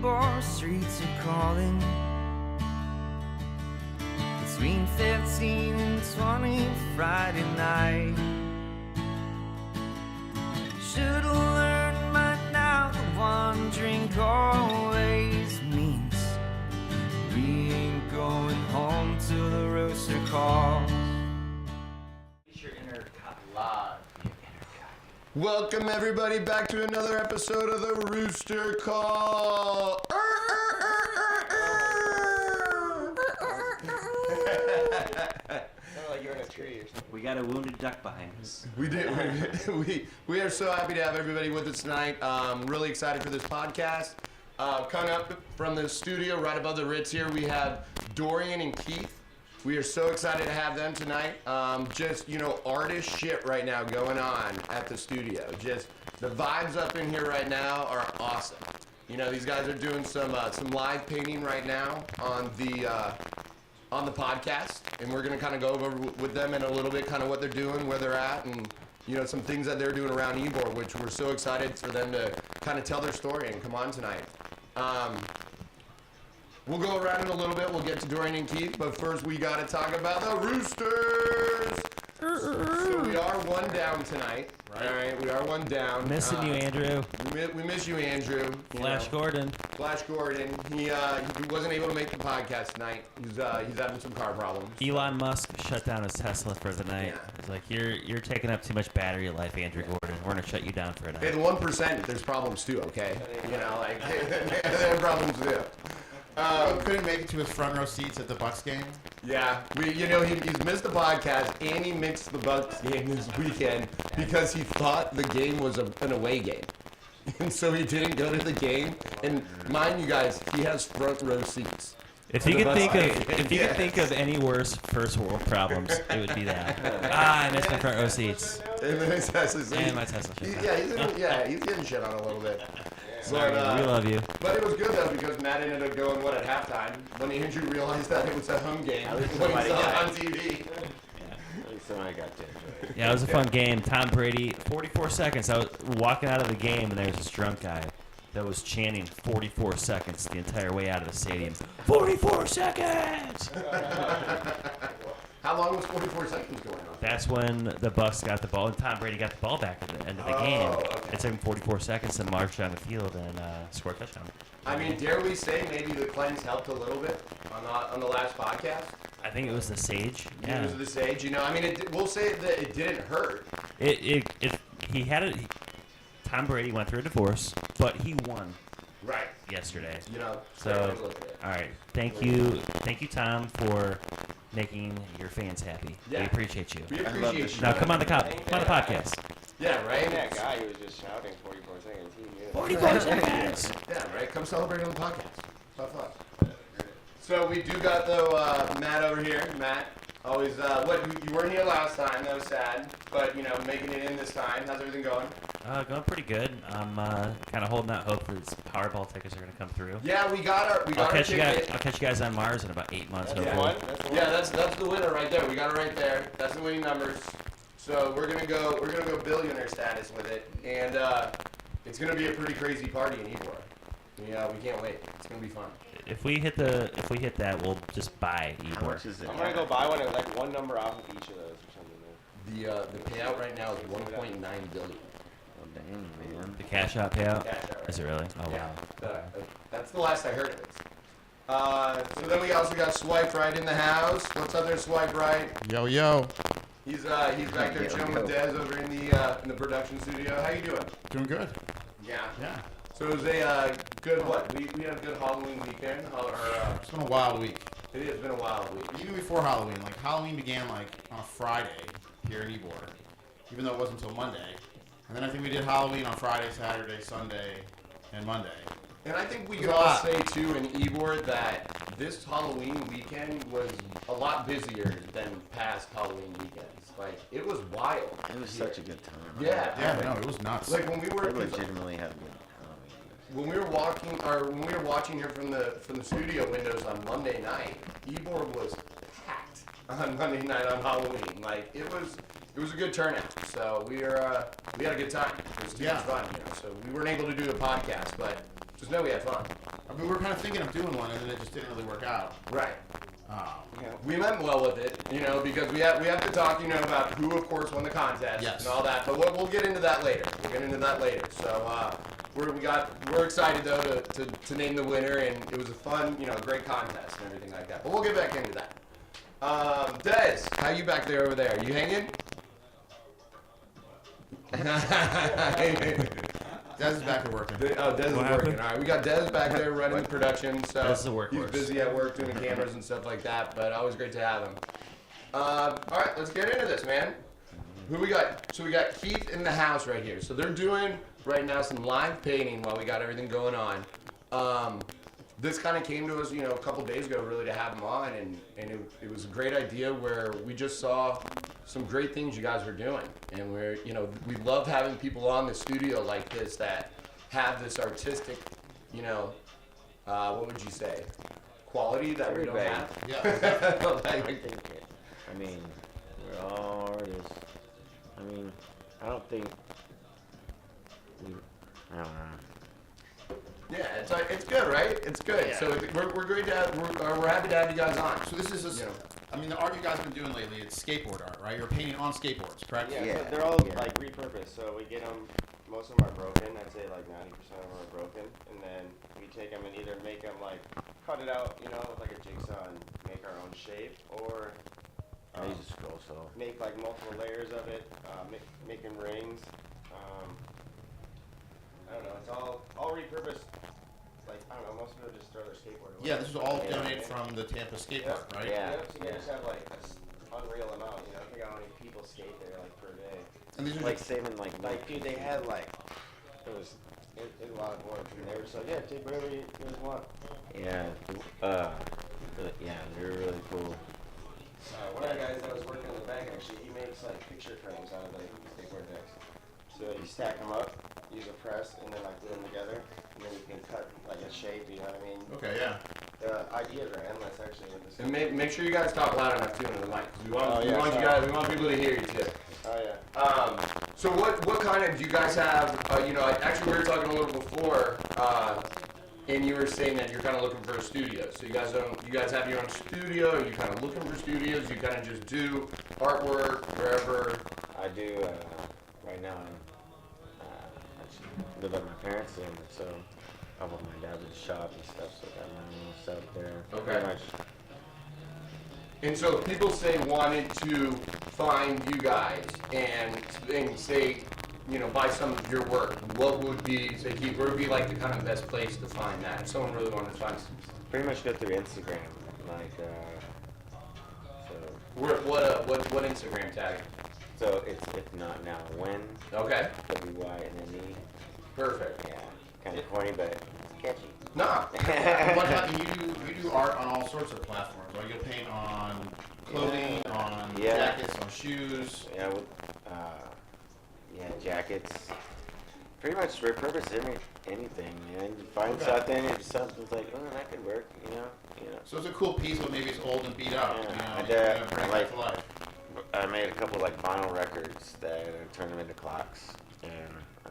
YBor streets are calling. Between 15 and 20 Friday night. Should've learned by now that one drink always means we ain't going home till the rooster calls. Your inner live. Welcome everybody back to another episode of the Rooster Call. Sound like you're in a tree or something. We got a wounded duck behind us. We did. We are so happy to have everybody with us tonight. Really excited for this podcast. Coming up from the studio right above the Ritz here, we have Dorian and Kieth. We are so excited to have them tonight. Just, artist shit right now going on at the studio. Just the vibes up in here right now are awesome. These guys are doing some live painting right now on the podcast, and we're gonna kind of go over with them in a little bit, kind of what they're doing, where they're at, and some things that they're doing around YBor, which we're so excited for them to kind of tell their story and come on tonight. We'll go around in a little bit. We'll get to Dorian and Kieth, but first we got to talk about the Roosters. So we are one down tonight. Right. All right, we are one down. Missing you, Andrew. We miss you, Andrew. Flash Gordon. Flash Gordon. He wasn't able to make the podcast tonight. He's having some car problems. Elon Musk shut down his Tesla for the night. Yeah. He's like, you're taking up too much battery life, Andrew Gordon. We're gonna shut you down for a Hey, night. the 1%, there's problems too. Okay, they have problems too. Couldn't make it to his front row seats at the Bucks game. Yeah, he's missed the podcast and he missed the Bucks game this weekend because he thought the game was an away game, and so he didn't go to the game. And mind you guys, he has front row seats. If you could think of any worse first world problems, it would be that. I missed my front row seats. And then his Tesla. And my Tesla. He's getting shit on a little bit. Sorry, we love you. But it was good though because Matt ended up going at halftime when Andrew realized that it was a home game when he saw it on TV. Somebody got to enjoy it. Yeah, it was a fun game. Tom Brady, 44 seconds. I was walking out of the game, and there was this drunk guy that was chanting 44 seconds the entire way out of the stadium. 44 seconds! How long was 44 seconds going on? That's when the Bucks got the ball, and Tom Brady got the ball back at the end of the game. Okay. It took him 44 seconds to march down the field and score a touchdown. I mean, dare we say maybe the cleanse helped a little bit on the last podcast? I think it was the Sage. Yeah. It was the Sage. We'll say that it didn't hurt. He had it. Tom Brady went through a divorce, but he won. Right. Yesterday. So, all right. Thank you, Tom, for making your fans happy. Yeah. We appreciate you. We appreciate you. Now come on the podcast. Yeah, right? That guy who was just shouting 44 seconds, he knew. 44 seconds! Yeah, right? Come celebrate on the podcast. Have fun. So we do got, though, Matt over here. Matt, always, you weren't here last time. That was sad. But, making it in this time. How's everything going? Going pretty good. I'm kind of holding out hope that these Powerball tickets are going to come through. Yeah, we got our ticket. I'll catch you guys on Mars in about 8 months. That's the winner right there. We got it right there. That's the winning numbers. So we're gonna go billionaire status with it, and it's gonna be a pretty crazy party in YBor. We can't wait. It's gonna be fun. If we hit that, we'll just buy YBor. How much is it? I'm gonna go buy one at like one number off of each of those or something. The payout right now is 1.9 billion. Oh dang, man. The cash out payout? Cash out, right? Is it really? Oh Yeah. wow. That's the last I heard of it. So then we also got Swipe Right in the house. What's up there, Swipe Right? Yo. He's back there chilling with Dez over in the production studio. How you doing? Doing good. Yeah. Yeah. So it was a good we had a good Halloween weekend. It's been a wild week. It has been a wild week. Even before Halloween. Halloween began on a Friday here in YBor, even though it wasn't until Monday. And then I think we did Halloween on Friday, Saturday, Sunday, and Monday. And I think we can all say, too, in YBor that this Halloween weekend was a lot busier than past Halloween weekends. It was wild. It was such a good time. Yeah. Yeah, no, it was nuts. When we were... I legitimately had a good Halloween. When we were watching here from the studio windows on Monday night, YBor was packed on Monday night on Halloween. It was a good turnout. So we had a good time. It was too much fun, So we weren't able to do the podcast, but Just know we had fun. I mean, we were kind of thinking of doing one, and then it just didn't really work out. Right. Yeah. We meant well with it, because we have to talk, about who, of course, won the contest Yes. and all that. But we'll get into that later. So we're excited though to name the winner, and it was a fun, great contest and everything like that. But we'll get back into that. Dez, how you back there over there? You hanging? Dez is back to working. Dez is What working. happened? All right, we got Dez back there running the production. So Dez is a he's workhorse. busy at work doing cameras and stuff like that. But always great to have him. All right, let's get into this, man. Who we got? So we got Keith in the house right here. So they're doing right now some live painting while we got everything going on. This kind of came to us, a couple days ago, really, to have him on, and it was a great idea where we just saw some great things you guys were doing, and we love having people on the studio like this that have this artistic, what would you say, quality that we don't Everybody. have. Yeah. I think I mean, we're all artists. I mean, I don't think I don't know. Yeah, it's good, right? It's good. Yeah. So we're great to have, we're happy to have you guys on. So this is just, I mean, the art you guys have been doing lately, it's skateboard art, right? You're painting on skateboards, correct? Yeah, Yeah. so they're all Yeah. like repurposed. So we get them. Most of them are broken. I'd say like 90% of them are broken, and then we take them and either make them like cut it out, with like a jigsaw and make our own shape, or I use a scroll saw. make like multiple layers of it, making rings. I don't know. It's all repurposed. Like I don't know. Most people just throw their skateboard away. Yeah, this is all Yeah. donated from the Tampa skate Yep. park, right? Yeah. Yep, so you guys have like an unreal amount. I forgot how many people skate there like per day. And these are Like just, saving like Like, dude, they had like it was a lot of work, and they were just like, yeah, take whatever you guys want. yeah, yeah, they're really cool. One of the guys that was working in the bank actually, he makes like picture frames out of like skateboard decks. So you stack them up, use a press, and then like glue them together, and then you can cut like a shape. You know what I mean? okay, yeah. The ideas are endless actually with this. And make sure you guys talk loud enough too into the mic. 'Cause we want, Oh, we yeah, want you sorry. guys, we want people to hear you too. Oh yeah. So what kind of do you guys have? Actually we were talking a little before, and you were saying that you're kind of looking for a studio. So you guys have your own studio? Are you kind of looking for studios? You kind of just do artwork wherever? I do right now. I just live at my parents' and so I want my dad to shop and stuff. So I got my own stuff there. Okay. Pretty much. And so if people say wanted to find you guys and say, buy some of your work, what would be, say, Keith, where would be like the kind of best place to find that? If someone really wanted to find some, Pretty much go through Instagram, like so. what Instagram tag? So it's if not now when Okay, WYNNE. perfect. Yeah, kind of corny, but it's catchy. Nah, What about you do art on all sorts of platforms, right? You'll paint on clothing, on Yeah. jackets, on shoes. Yeah, with jackets. Pretty much repurpose anything, man. You find Okay. something, and something's like, oh, that could work, you know. So it's a cool piece, but maybe it's old and beat up. Yeah, I You did. know, bring it I back to life. I made a couple like vinyl records that I turned them into clocks, and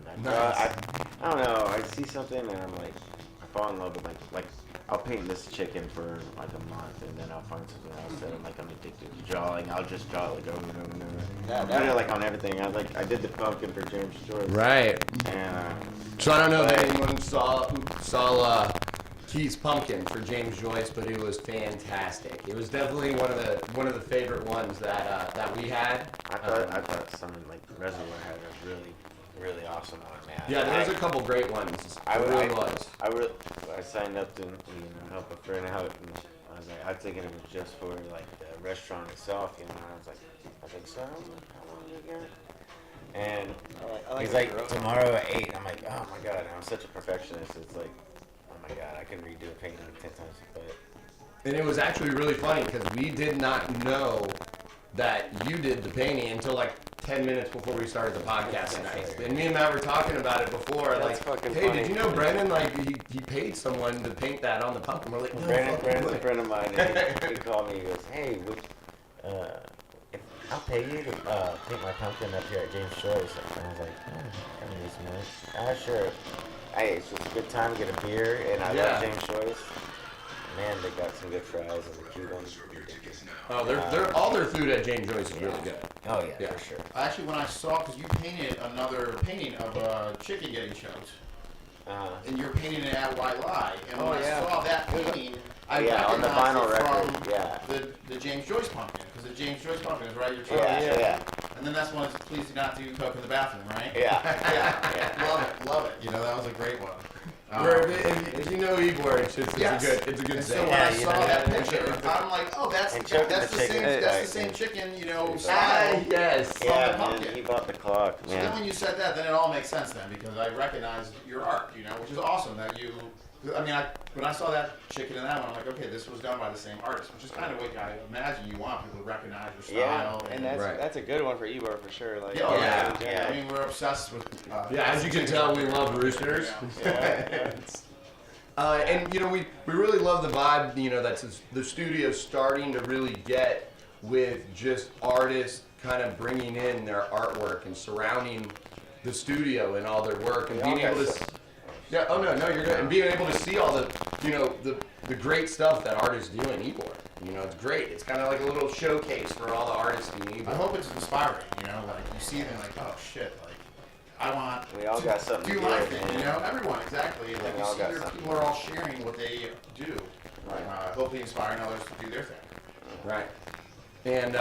I, Nice. I don't know. I see something and I'm like, I fall in love with like I'll paint this chicken for like a month, and then I'll find something else that I'm addicted to drawing. I'll just draw it like over and over and over. Yeah, I put it like on everything. I did the pumpkin for James Joyce. right. And So I don't know if anyone saw Keith's pumpkin for James Joyce, but it was fantastic. It was definitely one of the favorite ones that we had. I thought someone like Reservoir had a really awesome one, man. Yeah, there was a couple great ones. I really was. I signed up to help a friend out, and I was like, I was thinking it was just for like the restaurant itself, and I was like, so how long do you got? And I like he's like, tomorrow at 8. I'm like, oh my god, and I'm such a perfectionist. It's like, oh my god, I can redo a painting 10 times, but And it was actually really funny because we did not know that you did the painting until like 10 minutes before we started the podcast tonight. And me and Matt were talking about it before. That's like, fucking hey, funny. did you know Brendan? Like, he paid someone to paint that on the pumpkin. We're like, no, Brandon's fucking a way. friend of mine, and he called me. He goes, "Hey, I'll pay you to paint my pumpkin up here at James Joyce. And I was like, I mean, this man. Sure. Hey, it's just a good time to get a beer, and I love James Joyce. Man, they got some good fries and the cute ones. Oh, they're all their food at James Joyce is really good. Oh yeah, for sure. Actually, when I saw, because you painted another painting of a chicken getting choked, and you're painting it at White Lie, and when I saw that painting, I on the vinyl recognized it record, from the James Joyce pumpkin, because the James Joyce pumpkin is right at your choke. Yeah. And then that's one that's please do not do coke in the bathroom, right? Yeah. Love it. You know, that was a great one. If you know YBor, it's a good And so thing. when I saw that picture, I'm like, oh, that's the same chicken, you know. Yes. Yeah, pumpkin. man, he bought the clock, So then man. when you said that, then it all makes sense then, because I recognized your art, you know, which is awesome that you. I mean, when I saw that chicken and that one, I'm like, okay, this was done by the same artist, which is kind of what I imagine you want people to recognize your style. Yeah, and that's a good one for YBor for sure. Like, I mean, we're obsessed with. As you can tell, we love roosters. And you know, we really love the vibe. You know, that's the studio's starting to really get with just artists kind of bringing in their artwork and surrounding the studio and all their work and being able to. Yeah. Oh no, you're good. And being able to see all the, you know, the great stuff that artists do in YBor. You know, it's great. It's kind of like a little showcase for all the artists in YBor. I hope it's inspiring. You know, like you see them like, oh shit, like I want We all got something do to my do, thing. man. You know, everyone exactly. Like We you all see got your something. people are all sharing what they do. Hopefully inspiring others to do their thing. Right. And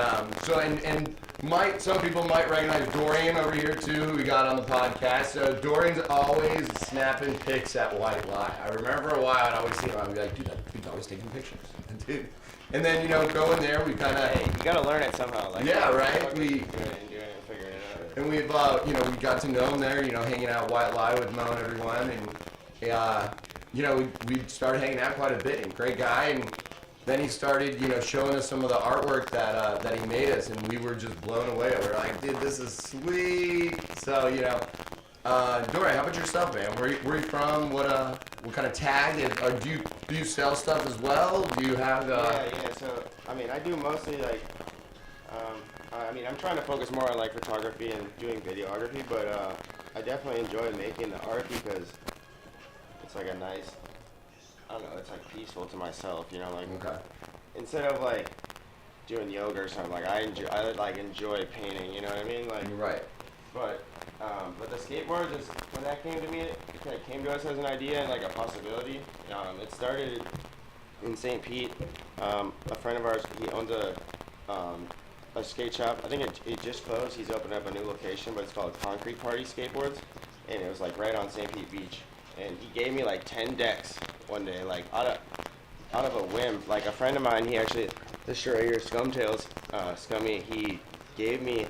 some people might recognize Dorian over here too, who we got on the podcast. So Dorian's always snapping pics at White Lie. I remember for a while I'd always see him, I'd be like, dude, that dude's always taking pictures. Dude. And then, you know, going there, we kind of... you gotta learn it somehow. Like, right? Doing it and figuring it out. And we've, you know, we got to know him there, you know, hanging out at White Lie with Mo and everyone. And, you know, we started hanging out quite a bit. And great guy. And then he started, you know, showing us some of the artwork that he made us. And we were just blown away. We were like, dude, this is sweet. So, you know, Dorian, how about yourself, man? Where you from? What kind of tag? Do you sell stuff as well? Do you have... Yeah. So, I mean, I do mostly, like... I mean, I'm trying to focus more on like photography and doing videography, but I definitely enjoy making the art because it's like a nice, I don't know, it's like peaceful to myself, you know, like instead of like doing yoga or something, like I enjoy painting, you know what I mean? Like, You're right. But the skateboard, just when that came to me, it kind of came to us as an idea and like a possibility. It started in St. Pete. A friend of ours, he owns a skate shop. I think it just closed. He's opened up a new location, but it's called Concrete Party Skateboards, and it was like right on St. Pete Beach. And he gave me like 10 decks one day, like out of a whim. Like a friend of mine, he actually, this shirt right here, Scumtails, Scummy, he gave me.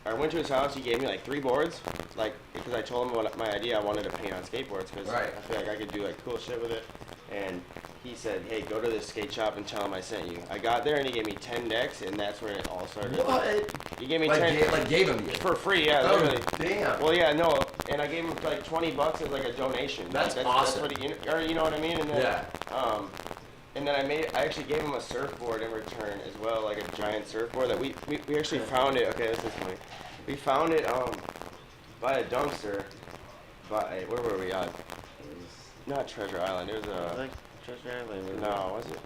I went to his house. He gave me like 3 boards, like because I told him what my idea. I wanted to paint on skateboards because I feel like I could do like cool shit with it. And he said, "Hey, go to this skate shop and tell him I sent you." I got there and he gave me 10 decks, and that's where it all started. What? He gave me Like 10. gave them to you? For free, yeah. Oh, Literally. damn. Well, yeah, no, and I gave him like $20 as like a donation. That's awesome. That's what you know what I mean? And then, and then I actually gave him a surfboard in return as well, like a giant surfboard that we actually found it. Okay, this is funny. We found it by a dumpster. Where were we at? Not Treasure Island. It was Like Treasure Island. no, was it?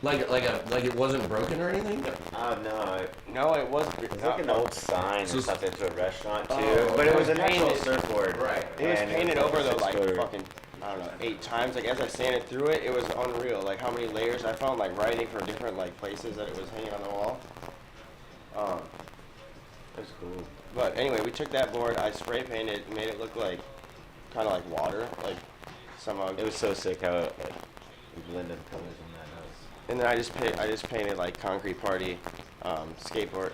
Like it wasn't broken or anything? Oh no, No, it was. it's like an old sign or So- something to a restaurant too. Oh, but it was an painted. actual surfboard. Right. It was And painted over though, like square. fucking, I don't know, 8 times. Like as I sanded through it, it was unreal. Like how many layers I found, like writing for different like places that it was hanging on the wall. That's cool. But anyway, we took that board, I spray painted, made it look like kind of like water, like somehow. It was so sick how it blended colors on that house. And then I just painted like Concrete Party skateboard.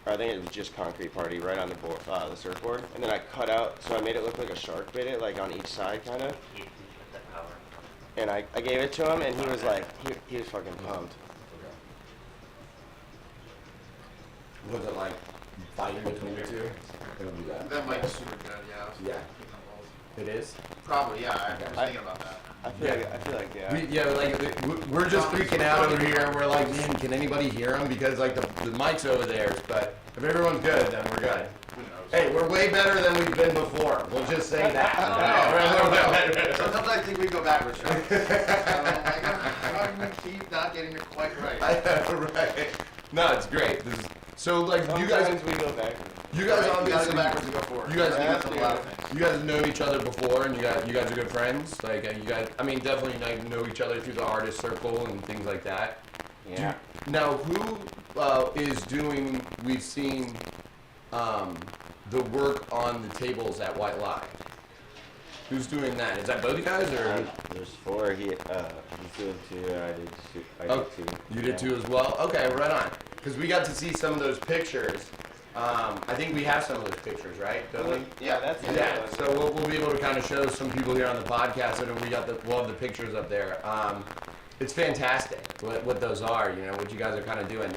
Or I think it was just Concrete Party right on the board, the surfboard. And then I cut out, so I made it look like a shark bit it, like on each side kind of. And I gave it to him, and he was like, he was fucking pumped. Was it like fighting between the two? It'll do that. That mic is super good, yeah. Yeah. It is? Probably, yeah. I was thinking about that. I feel like yeah. We're just freaking out over here. We're like, man, can anybody hear him? Because like the mic's over there. But if everyone's good, then we're good. Who knows? Hey, we're way better than we've been before. We'll just say that. Sometimes I think we go backwards. Right? How do we keep not getting it quite right? Right. No, it's great. So like you guys, Sometimes we go back. you guys You gotta obviously, go backwards and go forward. you guys, That's a lot of things. you guys have known each other before, and you guys are good friends. Like you guys, I mean, definitely know each other through the artist circle and things like that. Yeah. Now, who is doing? We've seen the work on the tables at White Lie. Who's doing that? Is that both you guys, or? There's 4. He's doing 2. I did 2. I Oh, did 2. you did too as well? Okay, right on. Because we got to see some of those pictures. I think we have some of those pictures, right? Don't we? Yeah, that's the Yeah, other one. so we'll be able to kind of show some people here on the podcast, and we'll have the pictures up there. It's fantastic what those are, you know, what you guys are kind of doing.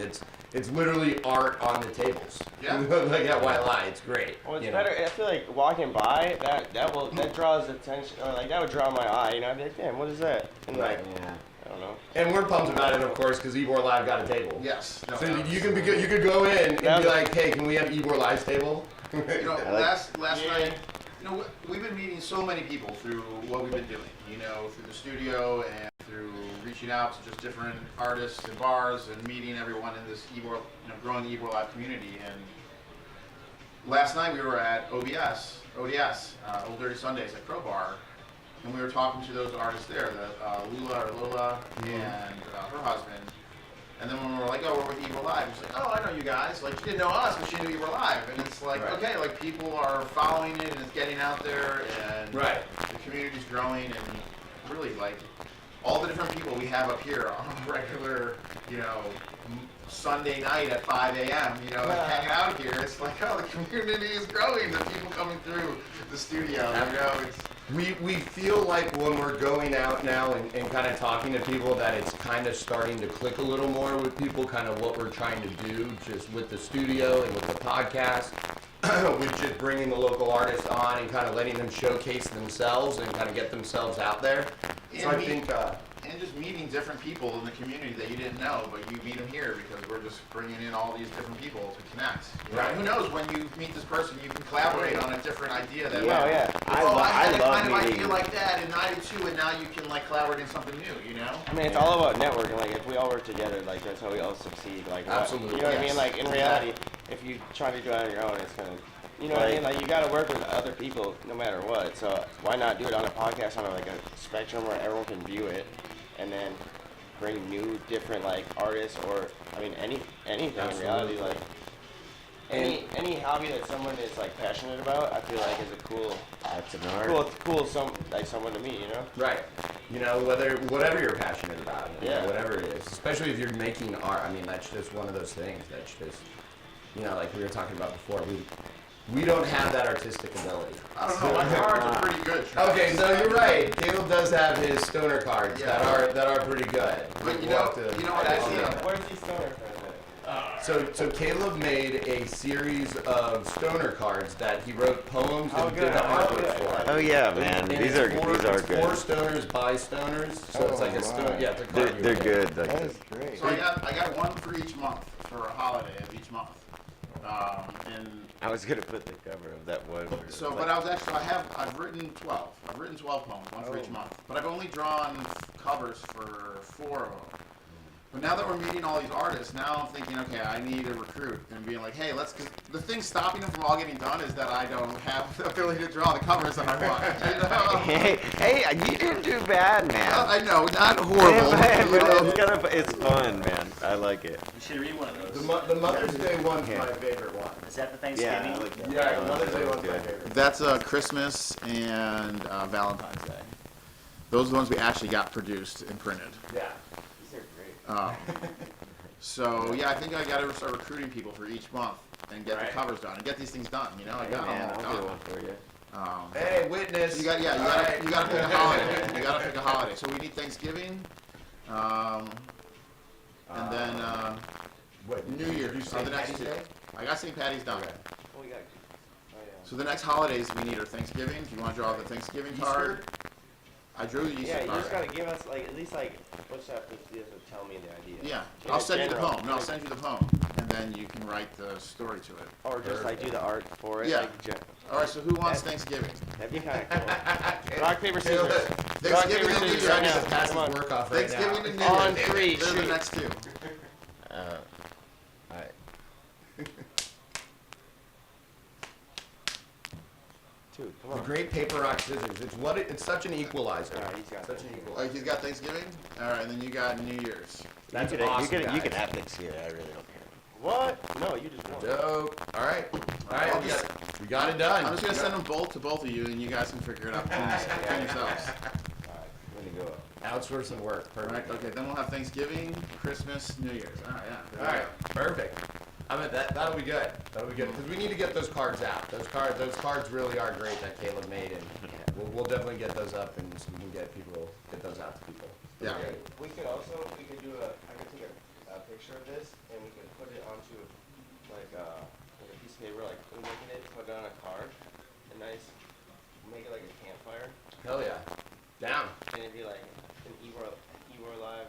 It's literally art on the tables. Yeah. Like at White Lie, it's great. Well, it's you know? better. I feel like walking by that draws attention, or like that would draw my eye. You know, I'd be like, damn, what is that? And Right. like, Yeah. I don't know. And we're pumped about it, of course, because YBor Live got a table. Yes. No, So no. you could go in and Yeah. be like, hey, can we have YBor Live's table? You know, I like- last Yeah. night, you know, we've been meeting so many people through what we've been doing. You know, through the studio and through reaching out to just different artists and bars and meeting everyone in this YBor, growing the YBor Live community. And last night we were at ODS, Old Dirty Sundays at Crowbar, and we were talking to those artists there, Lola and her husband. And then when we were like, oh, we're with YBor Live, it's like, oh, I know you guys. Like, she didn't know us, but she knew YBor Live. And it's like, Right. okay, like people are following it and it's getting out there and Right. the community's growing and really like all the different people we have up here on a regular, Sunday night at 5 a.m., hanging out here. It's like, oh, the community is growing. The people coming through the studio, it's We feel like when we're going out now and kind of talking to people that it's kind of starting to click a little more with people, kind of what we're trying to do just with the studio and with the podcast, with just bringing the local artists on and kind of letting them showcase themselves and kind of get themselves out there. So I think... and just meeting different people in the community that you didn't know, but you meet them here because we're just bringing in all these different people to connect. Right. Who knows, when you meet this person, you can collaborate on a different idea that, Yeah, yeah. I had a love kind of meeting. idea like that, and I did too, and now you can like collaborate in something new, I mean, it's all about networking. Like, if we all work together, like, that's how we all succeed. Like, Absolutely, you know what I yes. mean? Like, in reality, if you try to do it on your own, it's gonna, you know what I mean? Like, you gotta work with other people no matter what. So why not do it on a podcast on like a spectrum where everyone can view it, and then bring new, different like artists, or I mean, anything in reality, like. Any hobby that someone is like passionate about, I feel like is a cool, That's an art. someone to meet, you know? Right. You know, whatever you're passionate about, Yeah. whatever it is, especially if you're making art. I mean, that's just one of those things that's just, like we were talking about before. We don't have that artistic ability. I don't know, my cards are pretty good. Travis. Okay, so you're right. Caleb does have his stoner cards Yeah. that are pretty good. But you We'll know have to- what I see? Where's these stoner friends at? So Caleb made a series of stoner cards that he wrote poems Oh, and good. did the Oh, artwork good. for. Oh yeah, man. And These it's are four good. stoners by stoners, so it's like a stone. Yeah, it's a They're, card. they're good. Like That is great. So I got one for each month, for a holiday of each month. And I was gonna put the cover of that one. where- so, but I've written 12. I've written 12 poems, one for each month. But I've only drawn covers for 4 of them. But now that we're meeting all these artists, now I'm thinking, okay, I need a recruit and being like, hey, cause the thing stopping them from all getting done is that I don't have the ability to draw the covers that I want. You know? Hey, you didn't do bad, man. I know, not horrible. But it's fun, man. I like it. You should read one of those. The Mother's Day one's my favorite one. Is that the Yeah, Thanksgiving? I like that. Yeah, Mother's Day one's my Good. favorite. That's Christmas and Valentine's Day. Those are the ones we actually got produced and printed. Yeah. These are great. So yeah, I think I got to start recruiting people for each month and get the covers done and get these things done. I got Man, them I'll all do done. one for you. Hey, witness. You got to Alright. pick a holiday. You got to pick a holiday. So we need Thanksgiving, and then What, New Year's. Did you say The next Patty's two. Day? I got St. Patty's done. Okay. Oh, we got. Oh, So the next holidays we need are Thanksgiving. If you want to draw the Thanksgiving card, I drew the Easter Yeah, you card. just gotta give us like at least like what's that? You have to tell me the idea. Yeah, Just I'll send you the general. poem. No, I'll send you the poem, and then you can write the story to it. Or just like do the art for it. Yeah. Like, All right. So who wants Thanksgiving? that'd be kind of cool. Rock paper scissors. Rock Thanksgiving paper to New scissors Year. right now. Just pass Come his on. work off right Thanksgiving now. to New Year. On three, They're the shoot. next two. Alright. Dude, come The on. great paper, rock, scissors. It's such an equalizer. All right, he's got Such it. an equalizer. He's got Thanksgiving. All right, and then you got New Year's. That's you can, awesome, you can guys. have Thanksgiving. I really don't care. What? No, you just won. Dope. All right. I'll We got it done. I'm just gonna send them both to both of you, and you guys can figure it out between yourselves. I'm gonna go. Outsourcing work. All right. Perfect. Okay. Then we'll have Thanksgiving, Christmas, New Year's. All right. Yeah. All right. Perfect. I mean that'll be good. That'll be good because we need to get those cards out. Those cards really are great that Caleb made, and we'll definitely get those up and so we can get those out to people. Yeah. We could do I could take a picture of this and we could put it onto like a piece of paper, like making it, put it on a card, and make it like a campfire, Hell yeah. Down. and it'd be like an YBor Live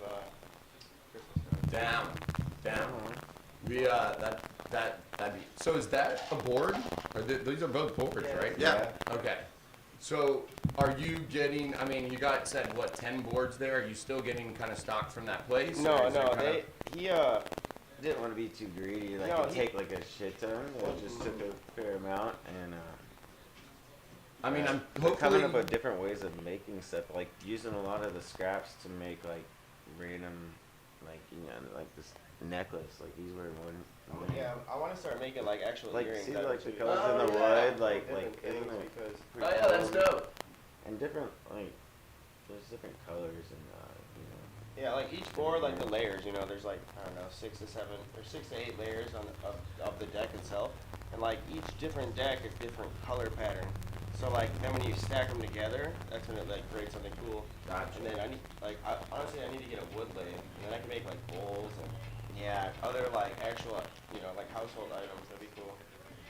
Christmas card. Down. We that'd be. So is that a board? Or these are both boards, Yeah. right? Yeah. Okay. So are you getting? I mean, you got said what 10 boards there? Are you still getting kind of stock from that place? No, or is it no, kinda- he Didn't want to be too greedy. Like, No, and he- take like a shit ton. I just took a fair amount and. I mean, I'm We're hopefully. coming up with different ways of making stuff, like using a lot of the scraps to make like random, like like this necklace. Like he's wearing one. Yeah, I want to start making like actual Like earrings. see out of like the it, too. colors in the yeah. wood, like Different isn't things it because Oh pretty yeah, that's cool? dope. And different like there's different colors and Yeah, like each board, like the layers, there's like, I don't know, 6 to 8 layers of the deck itself. And like each different deck is different color pattern. So like then when you stack them together, that's when it like creates something cool. Gotcha. And then honestly I need to get a wood lathe, and then I can make like bowls and yeah. other like actual, like household items. That'd be cool.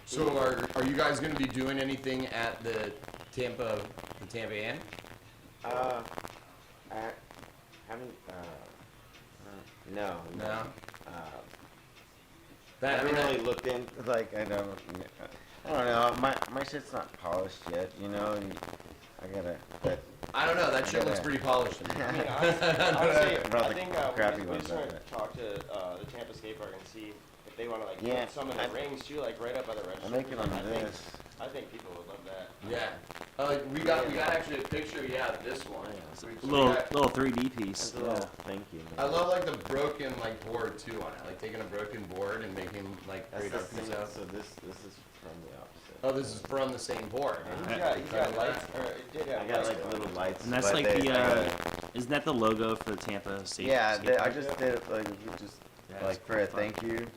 So are you guys going to be doing anything at the Tampa Inn? I haven't. No. No. I I haven't mean, really looked in. Like I don't know. My shit's not polished yet. And I gotta. But I don't know. That shit looks pretty polished to me. I mean, honestly, Brought I the think crappy we ones just want out. to talk to the Tampa skate park and see if they want to like Yeah, put some of the rings too, like right up by the register. I'm making them this. I think people would love that. Yeah. We got actually a picture. Yeah, of this one. So we Little got- little 3D piece. It's a little thank you. I love like the broken like board too on it. Like taking a broken board and making like That's great the art piece thing. out. So this is from the opposite. Oh, this is from the same board. He's got lights, or it did have I got lights. like little lights. And that's but like they- I gotta- isn't that the logo for the Tampa State? Yeah, skate I park? just did it like you just Yeah, like for a thank you.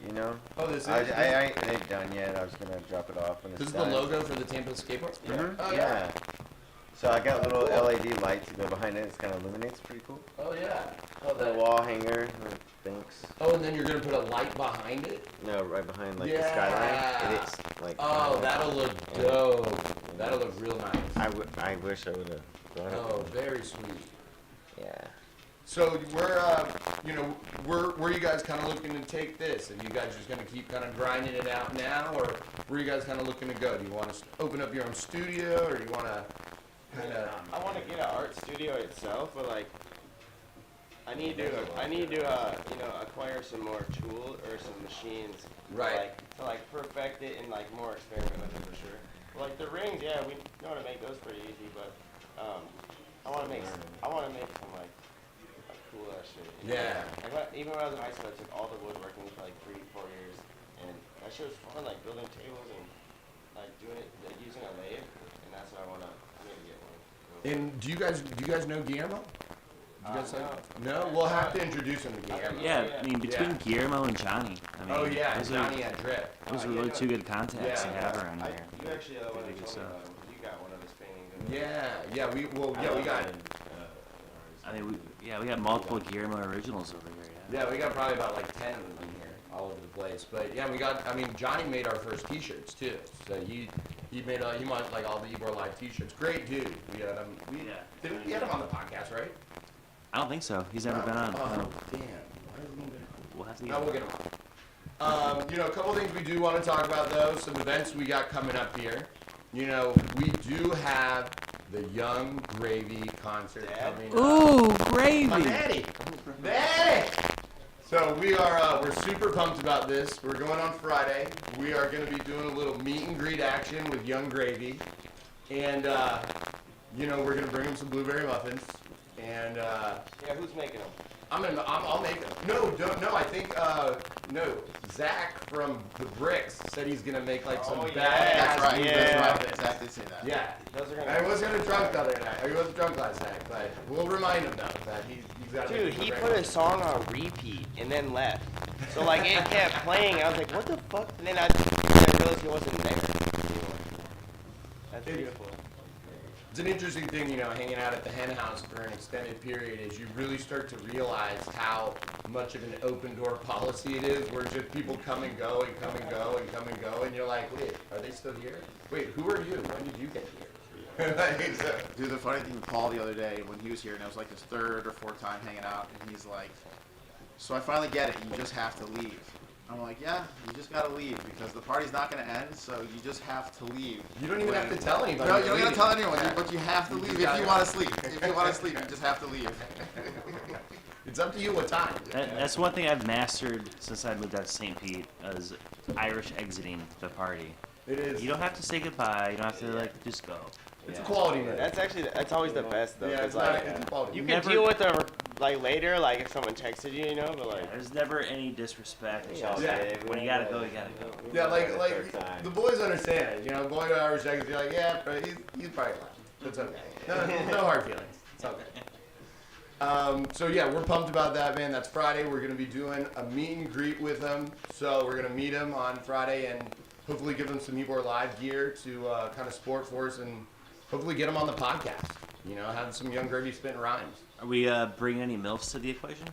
Oh, this is. I ain't done yet. I was gonna drop it off when it's This is the done. logo for the Tampa skateboard. Mhm, Oh yeah. So I got little Cool. LED light to go behind it. It's kind of illuminates, pretty cool. Oh yeah. Oh, The that. wall hanger, thanks. Oh, and then you're gonna put a light behind it. No, right behind like the Yeah. skyline. It is like. Oh, that'll look dope. That'll look real nice. I wish I would have brought it. Oh, very sweet. Yeah. So where are you guys kind of looking to take this? Are you guys just gonna keep kind of grinding it out now, or where are you guys kind of looking to go? Do you want to open up your own studio, or do you want to kind of? I want to get an art studio itself, but like, I need to acquire some more tools or some machines. Right. To perfect it and like more experiment with it for sure. Like the rings, yeah, we know how to make those pretty easy, but I want to make some like cool ass shit. Yeah. Like even when I was in high school, I took all the woodworking for like 3-4 years, and that shit was fun. Like building tables and like doing it, like using a lathe, and that's what I want to. I'm gonna get one. And do you guys know Guillermo? Do you guys no? We'll have to introduce him to Guillermo. Yeah, I mean between Yeah. Guillermo and Johnny. I mean, Oh yeah, those Johnny are had drip. those are really two good contacts to have around here. You actually are the one They who do told me so. about him. You got one of his paintings. didn't you? Yeah, we got. I mean, we got multiple Guillermo originals over here. Yeah. Yeah, we got probably about like 10 of them in here, all over the place. But yeah, we got. I mean, Johnny made our first T-shirts too. So He made like all the YBor Live T-shirts. Great dude. We had him. We had him on the podcast, right? I don't think so. He's never been on. Oh, No. damn. We'll have to No, we'll get him on. A couple things we do want to talk about though. Some events we got coming up here. We do have the Young Gravy concert coming up. Ooh, gravy! My daddy. So we're super pumped about this. We're going on Friday. We are going to be doing a little meet and greet action with Young Gravy, and we're going to bring him some blueberry muffins. And who's making them? I'll make them. No. I think Zach from the Bricks said he's going to make like some badass. That's right. Yeah. That's right. Zach did say that. Yeah. Those are gonna I was gonna drunk the other night. I wasn't drunk last night, but we'll remind him though that he's got to. Dude, he put a song on repeat and then left. So like it kept playing. I was like, what the fuck? And then I realized he wasn't there anymore. That's beautiful. It's an interesting thing, hanging out at the hen house for an extended period is you really start to realize how much of an open door policy it is, where just people come and go and come and go and come and go, and you're like, wait, are they still here? Wait, who are you? When did you get here? Dude, the funny thing with Paul the other day when he was here, and it was like his third or fourth time hanging out, and he's like, so I finally get it, you just have to leave. I'm like, yeah, you just gotta leave because the party's not gonna end, so you just have to leave. You don't even have to tell anybody. No, you don't have to tell anyone, Yeah. but you have to leave if you want to sleep. If you want to sleep, you just have to leave. It's up to you what time. That's one thing I've mastered since I moved out to St. Pete, is Irish exiting the party. It is. You don't have to say goodbye. You don't have to just go. It's a quality move. That's always the best though. Yeah, 'cause, it's like, not. It's a quality. you move. can Never- deal with them later, like if someone texted you, but like. There's never any disrespect. It's just, Yeah. when you gotta go, you gotta go. Yeah, like Third time. the boys understand it. Boy to Irish exit, you're like, yeah, but he's probably left. It's okay. No hard feelings. It's okay. So yeah, we're pumped about that, man. That's Friday. We're gonna be doing a meet and greet with him. So we're gonna meet him on Friday and hopefully give him some YBor Live gear to kind of sport for us and hopefully get him on the podcast. Have some Young Gravy spitting rhymes. Are we bringing any MILFs to the equation?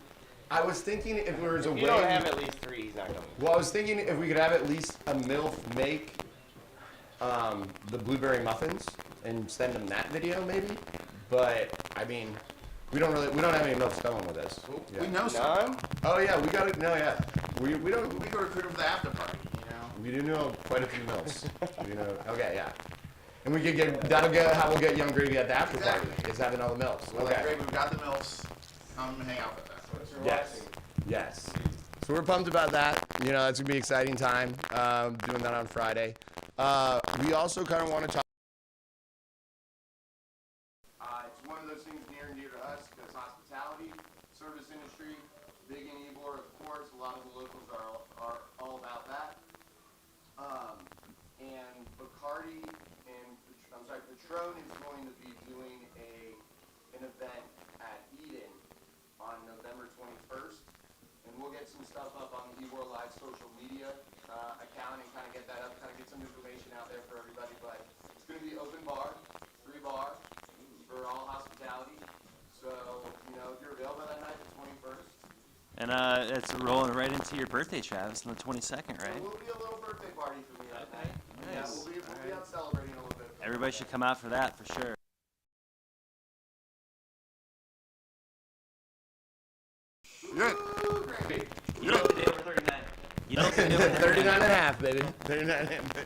I was thinking if there was a If way. you don't have at least 3, he's not coming. Well, I was thinking if we could have at least a MILF make the blueberry muffins and send them that video maybe. But I mean, we don't have any MILFs going with us. Yeah. We know some. None? Oh yeah, we got it. No, yeah, we don't. We go recruit him for the after party, We do know quite a few MILFs. Okay, yeah. And we could that'll get how we'll get Young Gravy at the after party. Exactly. Is having all the MILFs. Well, Okay. great, we've got the MILFs. Come and hang out with us. Yes. So we're pumped about that. It's gonna be an exciting time. Doing that on Friday. We also kind of want to talk. It's one of those things near and dear to us because hospitality, service industry, big in YBor, of course. A lot of the locals are all about that. And Bacardi and Patron is going to be doing an event at Eden on November 21st, and we'll get some stuff up on the YBor Live social media account and kind of get that up, kind of get some information out there for everybody. But it's going to be open bar, free bar for all hospitality. So if you're available that night, the 21st. And it's rolling right into your birthday, Travis, on the 22nd, right? So we'll be a little birthday party for me that night. Yeah, Nice. we'll be out celebrating a little bit. Everybody should come out for that, for sure. Great. You know, they were 39. You know, they were 39 and a half, baby. 39 and a half.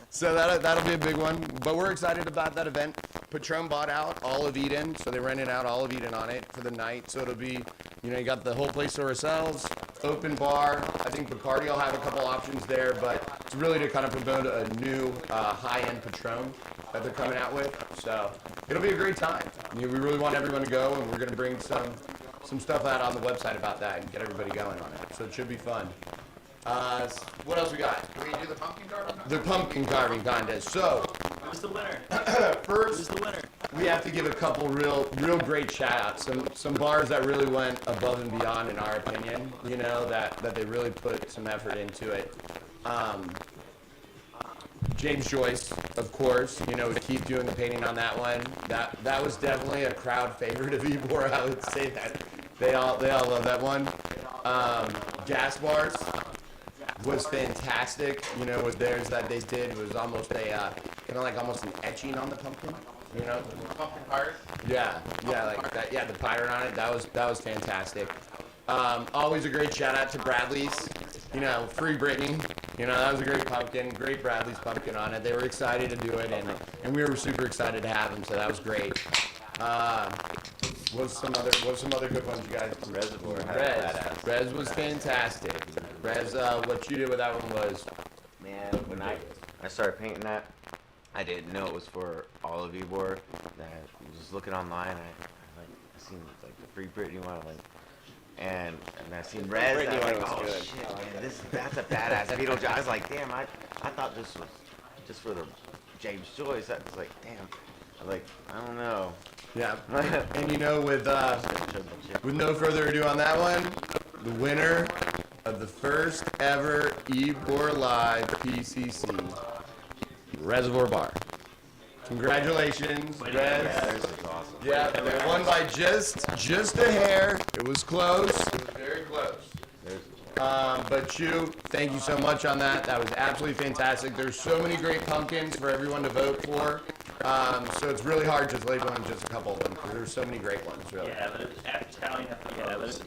So that'll be a big one. But we're excited about that event. Patron bought out all of Eden, so they rented out all of Eden on it for the night. So it'll be, you got the whole place to ourselves, open bar. I think Bacardi will have a couple options there, but it's really to kind of promote a new high-end Patron that they're coming out with. So it'll be a great time. We really want everyone to go, and we're going to bring some stuff out on the website about that and get everybody going on it. So it should be fun. What else we got? Can we do the pumpkin carving? The pumpkin carving contest. So Who's the winner? first, Who's the winner? we have to give a couple real great shout outs. Some bars that really went above and beyond in our opinion, that they really put some effort into it. James Joyce, of course, with Keith doing the painting on that one. That was definitely a crowd favorite of YBor. I would say that they all love that one. Gas Bars was fantastic. With theirs that they did, it was almost kind of like almost an etching on the pumpkin, you know? Pumpkin pirate. Yeah, like that. Yeah, the pirate on it. That was fantastic. Always a great shout out to Bradley's. You know, free Brittany. You know, that was a great pumpkin. Great Bradley's pumpkin on it. They were excited to do it, and we were super excited to have them. So that was great. What's some other good ones you guys? Reservoir. Rez was fantastic. Rez, what you did with that one was, Man, when I started painting that, I didn't know it was for all of YBor. I was looking online. I seen like the Free Britney one, and I seen Rez. And I was like, oh shit, man, that's a badass Beetlejuice. I was like, damn, I thought this was just for the James Joyce. I was like, damn. I'm like, I don't know. yeah. And you know, with no further ado on that one, the winner of the first ever YBor Live PCC, Reservoir Bar. Congratulations, Rez. This is awesome. Yeah, they won by just a hair. It was close. It was very close. But you, thank you so much on that. That was absolutely fantastic. There's so many great pumpkins for everyone to vote for. So it's really hard just labeling just a couple of them because there's so many great ones, really. Yeah, but it was after tallying up the votes.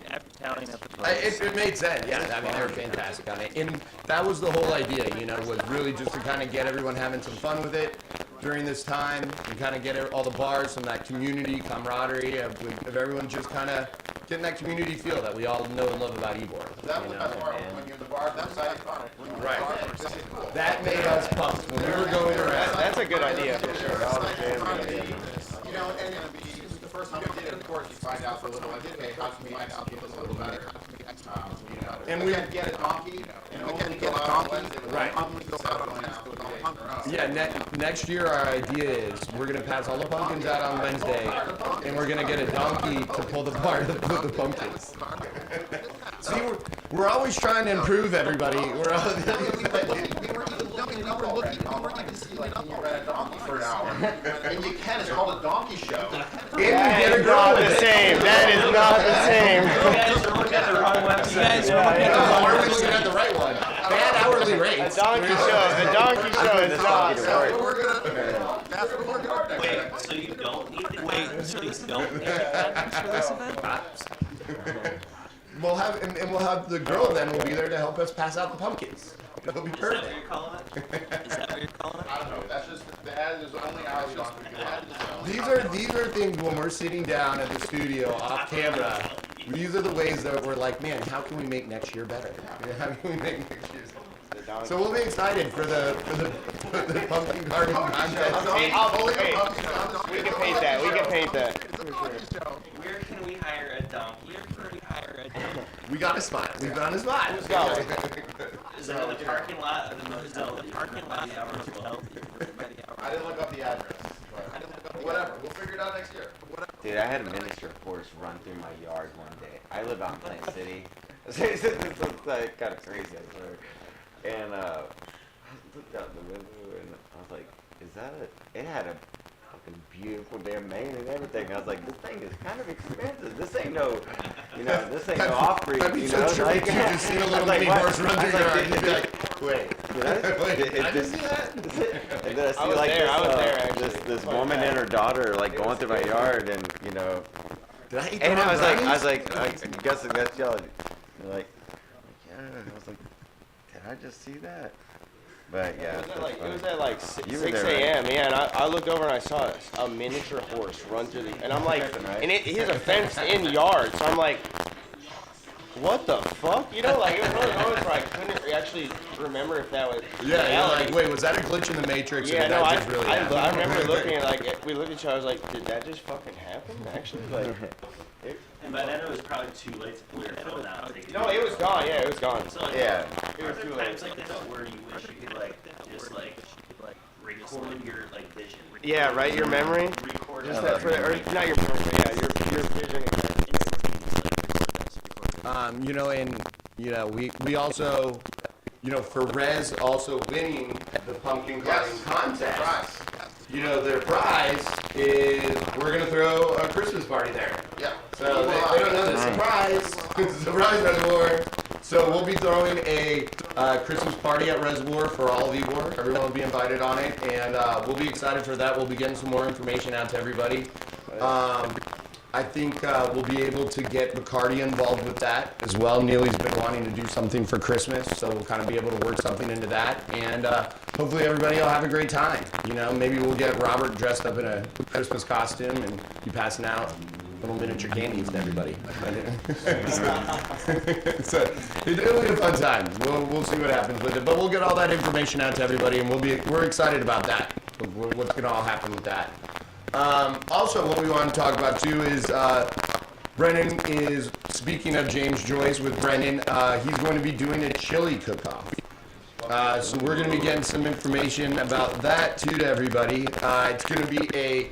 It made sense, yeah. I mean, they were fantastic on it. And that was the whole idea, you know, was really just to kind of get everyone having some fun with it during this time and kind of get all the bars, some of that community camaraderie of everyone just kind of getting that community feel that we all know and love about YBor. That was the best part when you're in the bar. That was fun. Right. That made us pumped when we were going around. That's a good idea for sure. You know, and this is the first time we did it. Of course, you find out for a little. Like, okay, how can we make some people a little better? You know, And we we- can get a donkey. And we can get a donkey. Right. Yeah, next year our idea is we're gonna pass all the pumpkins out on Wednesday, and we're gonna get a donkey to pull the bar to put the pumpkins. See, we're always trying to improve everybody. We're all, We were looking to see like can you rent a donkey for an hour? And you can. It's called a donkey show. and we get a girl with it. That is not the same. You guys are looking at the wrong website. No, are we looking at the right one? Bad hourly rates. A donkey show is not. That's what we're working on next year. Wait, so you don't need the so you don't need the for this event? We'll have the girl then will be there to help us pass out the pumpkins. It'll be Is that what perfect. you're calling it? Is that what you're calling it? I don't know. That's just the ad is only alley donkey. These are things when we're sitting down at the studio off camera. These are the ways that we're like, man, how can we make next year better? How can we make next year? So we'll be excited for the pumpkin carving contest. We can paint that. We can paint that. Where can we hire a donkey? We got a spot. We found a spot. Let's go. Is it in the parking lot of the parking lot of the hotel? I didn't look up the address. But whatever. We'll figure it out next year. Dude, I had a miniature horse run through my yard one day. I live out in Plant City. It's like kind of crazy, I swear. And I looked out the window and I was like, is that it had a fucking beautiful damn mane and everything. I was like, this thing is kind of expensive. This ain't no, this ain't no off-breed, That'd be so tricky. You just see a little mini horse run through your yard and you'd be like, wait. Did I just see that? And then I see was like there, I was there, this, actually. this woman and her daughter like going through my yard and Did I eat the and wrong I was brownies? like, I guess that's y'all. They're like, yeah. I was like, did I just see that? But yeah, It was at like 6 You were there, a.m. Yeah, and I looked over and I saw a miniature horse run through the, and I'm like, and he has a fenced-in yard, so I'm like, what the fuck? You know, like it was one of those where I couldn't actually remember if that was Yeah, you're reality. like, wait, was that a glitch in the Matrix? or Yeah, did no, that just really happen? I remember looking at like we looked at each other. I was like, did that just fucking happen? Actually, like, And by then it was probably too late to pull your phone out. no, it was gone. Yeah, it was gone. So like, yeah. It was are too there late. times like this where you wish you could like just like record your like vision? Yeah, right. Your memory. Record Just it. that for, or not your memory. Yeah, your vision. And we also, for Rez also winning the pumpkin carving contest. Their prize is we're gonna throw a Christmas party there. Yeah. So they don't know the surprise. It's a surprise reservoir. So we'll be throwing a Christmas party at Reservoir for all of YBor. Everyone will be invited on it, and we'll be excited for that. We'll be getting some more information out to everybody. I think we'll be able to get Bacardi involved with that as well. Neely's been wanting to do something for Christmas, so we'll kind of be able to work something into that. And hopefully everybody will have a great time. You know, maybe we'll get Robert dressed up in a Christmas costume and be passing out little miniature candies to everybody. So it'll be a fun time. We'll see what happens with it, but we'll get all that information out to everybody, and we're excited about that. What's going to all happen with that? Also, what we want to talk about too is Brennan is, speaking of James Joyce with Brennan, he's going to be doing a chili cook-off. So we're going to be getting some information about that too to everybody. It's going to be a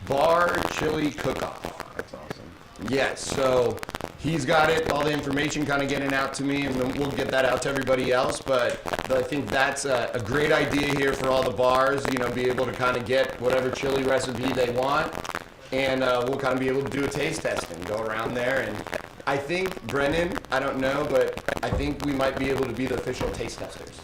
bar chili cook-off. That's awesome. Yes, so he's got it, all the information kind of getting out to me, and then we'll get that out to everybody else. But I think that's a great idea here for all the bars, you know, be able to kind of get whatever chili recipe they want, and we'll kind of be able to do a taste test and go around there. And I think, Brennan, I don't know, but I think we might be able to be the official taste testers.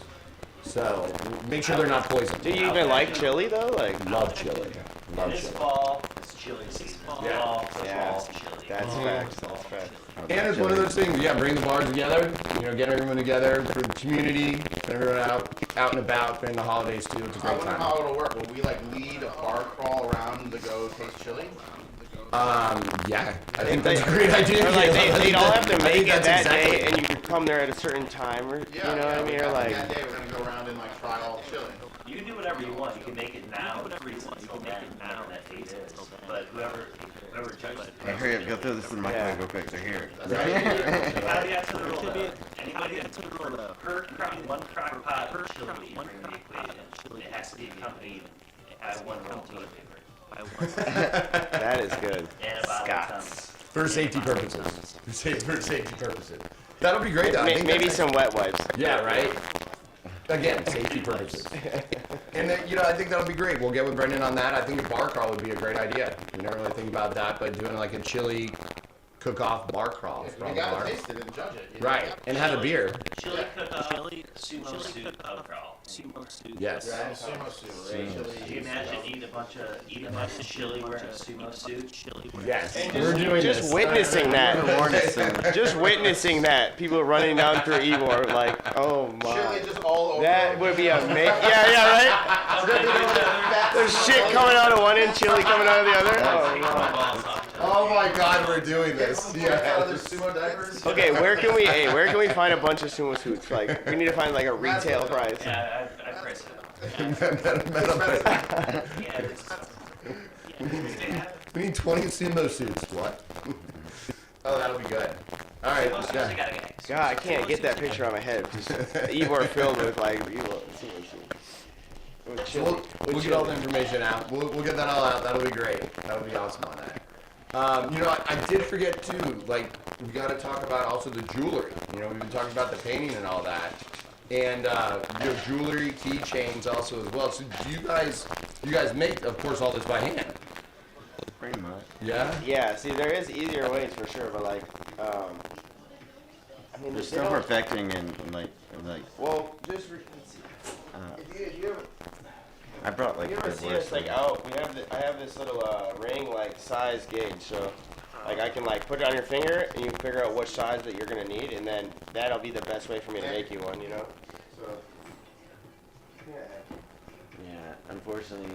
So make sure they're not poisoned. Do you even like chili though? Like, Love chili. Love This chili. fall, it's chili season. Yeah. Fall, Yeah. fall, chili. that's facts. That's facts. And it's one of those things, yeah, bring the bars together, you know, get everyone together for the community, get everyone out and about during the holidays too. It's a I great wonder time. how it'll work. Will we like lead a bar crawl around to go taste chili? Yeah, I think that's a great idea. Or like I they'd think all that- have to I make think it that's that exactly- day, and you could come there at a certain time, or you know what I mean? Or like, that day we're gonna go around and like try all the chili. You can do whatever you want. You can make it now. Whatever you want. You can make it now. That date is. But whoever judges it. Hey, hurry up, go throw this in the microwave real quick. They're here. Anybody up to the rule? Anybody up to the rule? One crock pot per chili in the equation. It has to be accompanied by one roll toilet paper. that is good. And a bottle of Tums. For safety purposes. For safety purposes. That'll be great though. I think Maybe that's- some wet wipes. Yeah, right? Again, safety purposes. And then, you know, I think that'll be great. We'll get with Brendan on that. I think a bar crawl would be a great idea. You never really think about that, but doing like a chili cook-off bar crawl for all You the gotta bars. taste it and judge it. you know? Right, and have a beer. Chili cook-off. Sumo soup pub crawl. Sumo soup. Yes. Yeah, and sumo soup, right? Chili. Can you imagine eating a bunch of chili wearing a sumo suit? Yes. And We're doing just this. witnessing that. Just witnessing that. People running down through YBor like, oh my. Chili just all over. That would be amazing. Yeah, right? There's shit coming out of one end, chili coming out of the other. Oh, my. Oh my God, we're doing this. Out of their Yeah. sumo diapers. Okay, where can we find a bunch of sumo suits? Like, we need to find like a retail price. Yeah, I price it. We need 20 sumo suits. What? Oh, that'll be good. All right. Yeah. God, I can't get that picture on my head. Just YBor filled with like sumo suits. With So chili. we'll get all the information out. We'll get that all out. That'll be great. That'll be awesome on that. You know, I did forget too, like, we got to talk about also the jewelry. You know, we've been talking about the painting and all that. And, you know, jewelry, keychains also as well. So do you guys make, of course, all this by hand? Pretty much. Yeah? Yeah, see, there is easier ways for sure, but like, I mean, There's they still don't- perfecting and like, Well, just if you ever, I brought like you ever good see words us like for out? I have this little ring like size gauge, so like I can like put it on your finger and you can figure out which size that you're gonna need, and then that'll be the best way for me to make you one, you know. So. Yeah, unfortunately,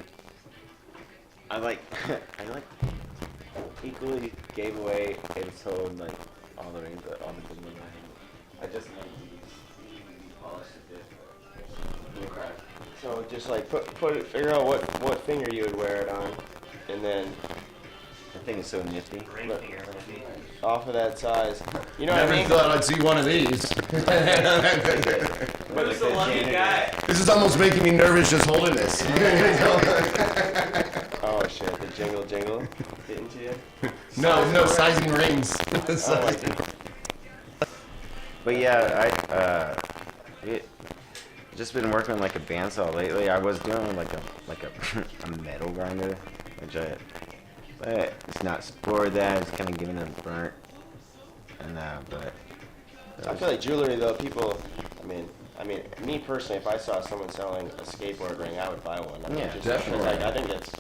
I like equally gave away and sold like all the rings, all the good ones I had. I just like these polished a bit. So just like figure out what finger you would wear it on, and then The thing is so nifty. Ring finger, maybe. off of that size. You know what I Never mean? thought I'd see one of these. Who's the lucky guy? This is almost making me nervous just holding this. Oh shit, the jingle getting to you. No sizing rings. But yeah, just been working on like a bandsaw lately. I was doing like a metal grinder, but it's not for that. It's kind of giving it burnt, and but I feel like jewelry though, people, I mean, I mean, me personally, if I saw someone selling a skateboard ring, I would buy one. I mean, Yeah, just definitely. Like, I think it's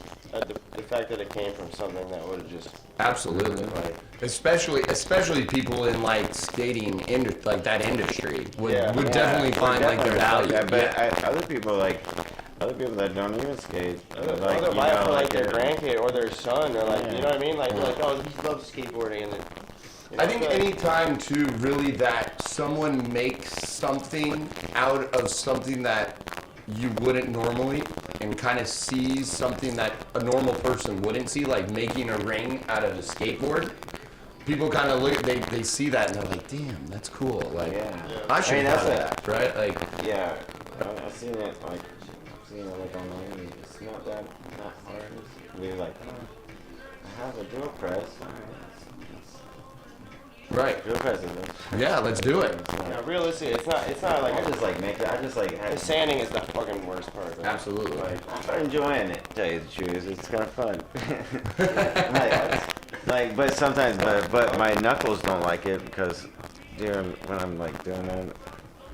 the fact that it came from something that would have just Absolutely. like. Especially people in like skating like that industry would definitely Yeah, find like their value. That, but Yeah. other people that don't even skate, They'll like, buy it for like their they're- grandkid or their son, or like, Yeah. you know what I mean? Like, they're like, oh, he loves skateboarding, and then, you know, I think so, like, any time too, really, that someone makes something out of something that you wouldn't normally, and kind of sees something that a normal person wouldn't see, like making a ring out of a skateboard. People kind of look, they see that and they're like, damn, that's cool. Like, Yeah. I should I mean, have that's that, right? Like, Yeah, I've seen it like online. It's not that hard. It's really like, I have a drill press. right. Drill press is Yeah, let's do it. yeah, realistically, it's not like I just like make it. I just like the sanding is the fucking worst part. Right? Absolutely. I'm enjoying it. Tell you the truth, it's kind of fun. But sometimes, but my knuckles don't like it because when I'm like doing it,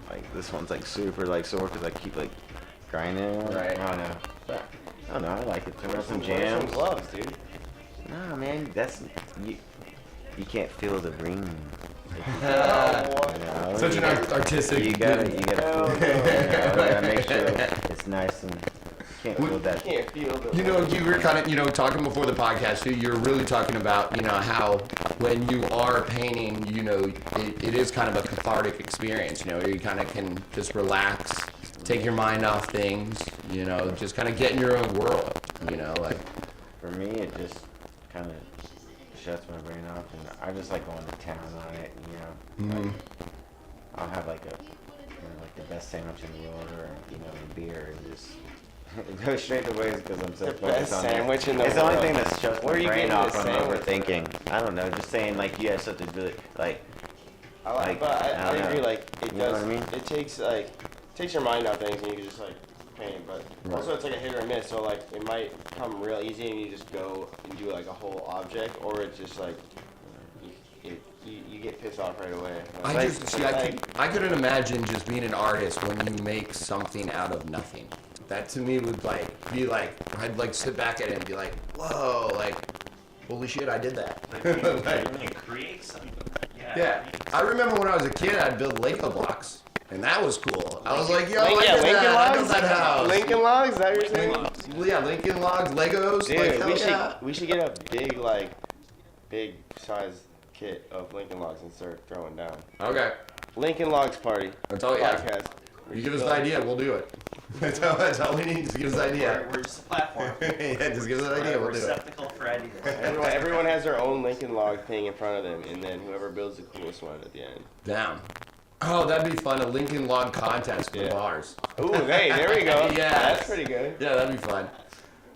like this one's like super like sore because I keep like grinding. Right. I don't know. But I don't know. I like it. Wear some Wear some jams. gloves, dude. No, man, that's you. You can't feel the ring. Oh, Such an artistic. You gotta make sure it's nice and can't feel I that. can't feel the. You know, you were kind of, talking before the podcast too. You were really talking about, how when you are painting, it is kind of a cathartic experience. Where you kind of can just relax, take your mind off things. Just kind of get in your own world. Like. For me, it just kind of shuts my brain off, and I just like going to town on it. Like, I'll have like like the best sandwich in the world, or a beer, and just go straight to ways because I'm so The focused best on sandwich in the It's the only world. thing that shuts Where my are you brain getting off this from sandwich? overthinking. I don't know, just saying like you have something to do like. But I don't know. agree. Like it You know does. what I mean? It takes your mind off things, and you can just like paint. But also, it's like a hit or miss. So like it might come real easy, and you just go and do like a whole object, or it's just like you get pissed off right away. I couldn't imagine just being an artist when you make something out of nothing. That to me would be like I'd like sit back at it and be like, whoa, like holy shit, I did that. When you create something. Yeah, I remember when I was a kid, I'd build Lego blocks, and that was cool. I was like, yo, Lincoln I built Logs. that house. Lincoln Logs. Is that what you're saying? Yeah, Lincoln Logs, Legos. Dude, like, hell we yeah. should get a big size kit of Lincoln Logs and start throwing down. Okay, Lincoln Logs party. that's all. Yeah, Podcast. you give us the idea, we'll do it. That's all we need. Just give us the idea. We're just a platform. Yeah, just give us an idea, we'll do it. Receptacle for ideas. Everyone has their own Lincoln Log thing in front of them, and then whoever builds the coolest one at the end. Down. Oh, that'd be fun. A Lincoln Log contest for Yeah. bars. Ooh, hey, there we go. Yes. That's pretty good. Yeah, that'd be fun.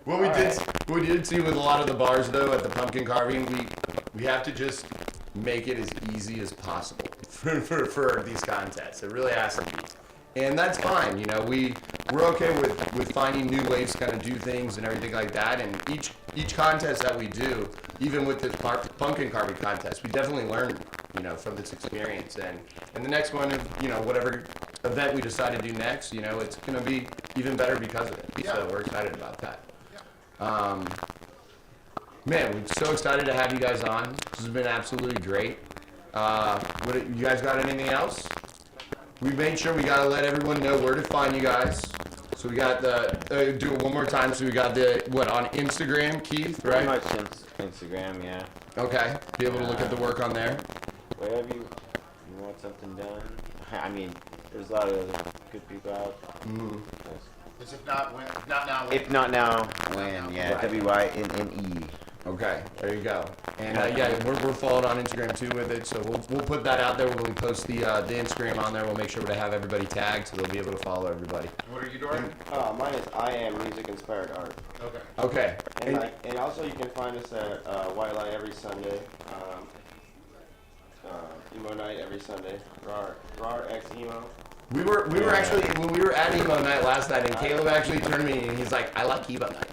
What we did see with a lot of the bars though at the pumpkin carving, we have to just make it as easy as possible for these contests. It really has to be. And that's fine, we're okay with finding new ways to kind of do things and everything like that. And each contest that we do, even with this pumpkin carving contest, we definitely learn, from this experience. And the next one, whatever event we decide to do next, it's going to be even better because of it. So we're excited about that. Man, we're so excited to have you guys on. This has been absolutely great. You guys got anything else? We made sure we gotta let everyone know where to find you guys. So we got do it one more time. So we got on Instagram, Keith, Pretty right? much Instagram, yeah. Okay, be able to look at the work on there. Wherever you want something done. I mean, there's a lot of good people out. It's if not now, when. If not now, when? Yeah, Right. WYNNE. Okay, there you go. And we're followed on Instagram too with it. So we'll put that out there when we post the Instagram on there. We'll make sure to have everybody tagged so they'll be able to follow everybody. What are you doing? Mine is I Am Music Inspired Art. Okay. Okay. And also you can find us at White Light every Sunday. Emo night every Sunday. RAR X Emo. We were actually when we were at Emo Night last night, and Caleb actually turned to me and he's like, "I like Emo Night."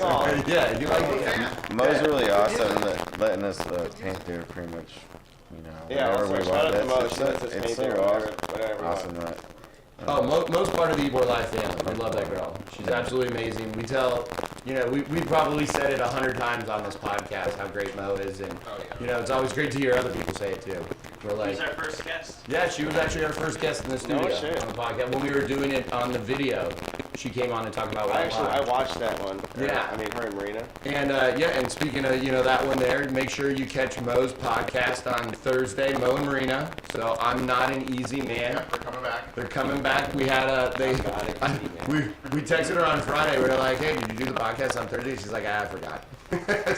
Oh, Yeah, you like it. Mo's really awesome letting us paint there pretty much You know, Yeah, whenever also we shout out to walk, Mo. it's She lets us it's paint so there, awesome. whatever. Awesome that. Oh, Mo's part of the YBor Live family. We love that girl. She's absolutely amazing. We tell, we probably said it 100 times on this podcast how great Mo is, and it's always great to hear other people say it too. We're like, Who's our first guest? yeah, she was actually our first guest in the studio shit. on the podcast. When we were doing it on the video, she came on and talked about I watched that one. Yeah. I mean, her and Marina. And and speaking of that one there, make sure you catch Mo's podcast on Thursday, Mo and Marina. So I'm not an easy man. They're coming back. They're coming back. We had we texted her on Friday. We were like, hey, did you do the podcast on Thursday? She's like, I forgot.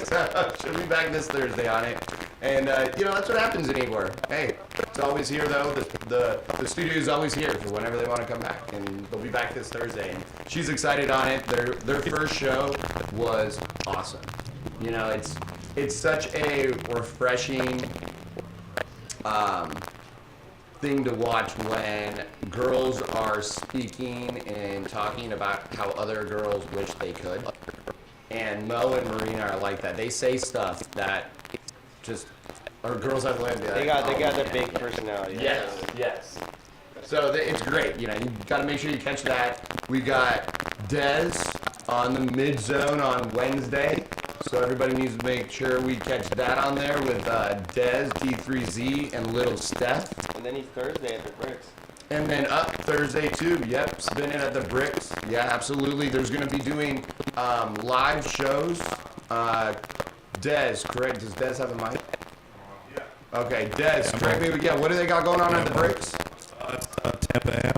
So she'll be back this Thursday on it. And that's what happens in YBor. Hey, it's always here though. The studio is always here for whenever they want to come back, and they'll be back this Thursday. And she's excited on it. Their first show was awesome. It's such a refreshing thing to watch when girls are speaking and talking about how other girls wish they could. And Mo and Marina are like that. They say stuff that just or girls have learned. They got the big personality. Yes. So it's great. You got to make sure you catch that. We got Dez on the mid zone on Wednesday. So everybody needs to make sure we catch that on there with Dez, D3Z, and Little Steph. And then he's Thursday at the Bricks. And then up Thursday too. Yep, spinning at the Bricks. Yeah, absolutely. There's going to be doing live shows. Dez, correct? Does Dez have a mic? Yeah. Okay, Dez, correct me. Yeah, what do they got going on at the Bricks? 10 a.m.